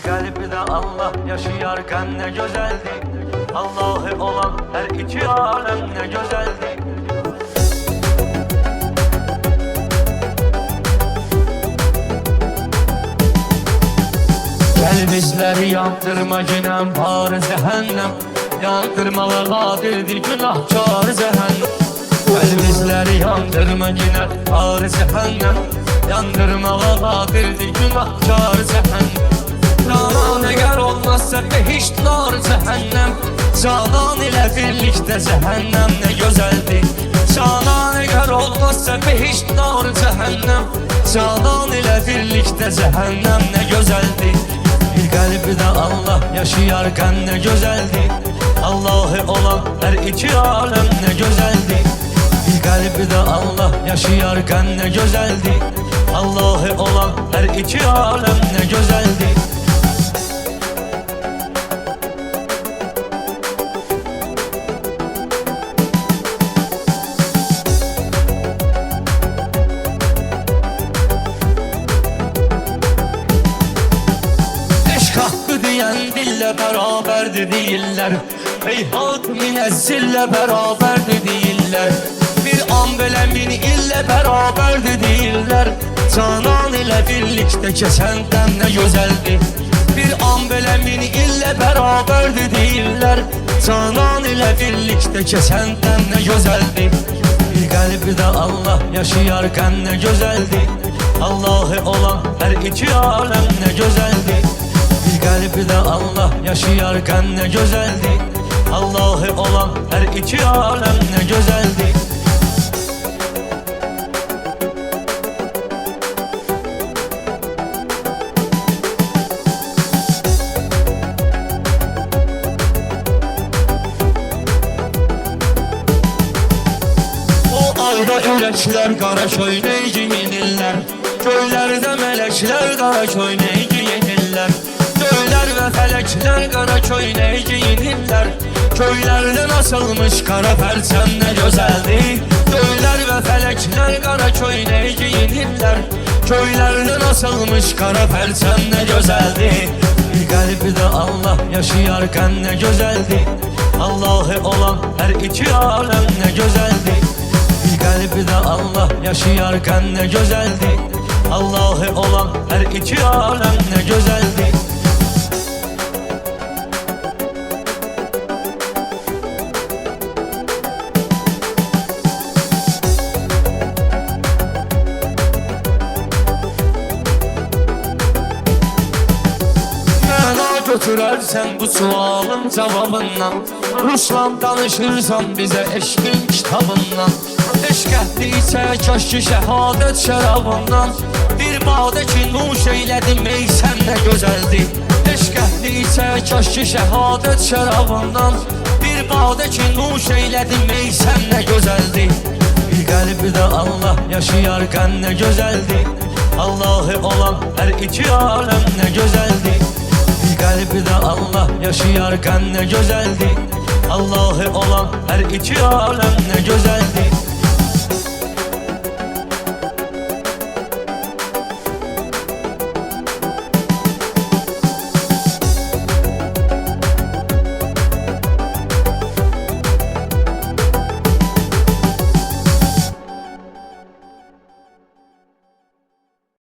kalbide Allah yaşayarken ne güzeldi. Allah'ı olan her iki alem ne güzeldi. Gel bizleri yandırma cinem var cehennem. Yandırmalar kadirdir günahkar cehennem. Gel bizleri yandırma cinem var cehennem. Yandırmalar kadirdir günahkar cehennem. Canan eğer olmazsa behiştlar cehennem. Canan ile birlikte cehennem ne güzeldi. Canan eğer olmazsa behiştlar cehennem. Canan ile birlikte cehennem ne güzeldi. Bir kalbide Allah yaşayarken ne güzeldi. Allah'ı olan her iki alem ne güzeldi. Bir kalbide Allah yaşayarken ne güzeldi. Allah'ı olan her iki alem ne güzeldi. Hakkı diyen dille beraberdi değiller. Heyhat münezzille beraberdi değiller. Bir an böyle min ille beraberdi değiller. Canan ile birlikte kesen dem ne güzeldi. Bir an böyle min ille beraberdi değiller. Canan ile birlikte kesen dem ne güzeldi. Bir kalbide Allah yaşayarken ne güzeldi. Allah'ı olan her iki alem ne güzeldi. Bir kalbide Allah yaşayarken ne güzeldi. Allah'ı olan her iki alem ne güzeldi. O ayda yürekler karaş oynayıcı yenirler. Göylerde melekler karaş oynayıcı yenirler. Köyler ve felekler kara köyne giyinirler. Köylerden asılmış kara perçem ne güzeldi. Köyler ve felekler kara köyne giyinirler. Köylerden asılmış kara perçem ne güzeldi. Bir kalbide Allah yaşayarken ne güzeldi. Allah'ı olan her iki alem ne güzeldi. Bir kalbide Allah yaşayarken ne güzeldi. Allah'ı olan her iki alem ne güzeldi. Götürersen bu sualın cevabından. Ruslan danışırsan bize eşkin kitabından. Eşk ehdiyse kaş ki şehadet şərabından. Bir bağda ki nuş eyledim ey sen ne güzeldi. Eşk ehdiyse kaş ki şehadet şərabından. Bir bağda ki nuş eyledim ey sen ne güzeldi. Bir kalbide Allah yaşayarken ne güzeldi. Allah'ı olan her iki alem ne güzeldi. Bir kalbide Allah yaşayarken ne güzeldi. Allah'ı olan her iki alem ne güzeldi.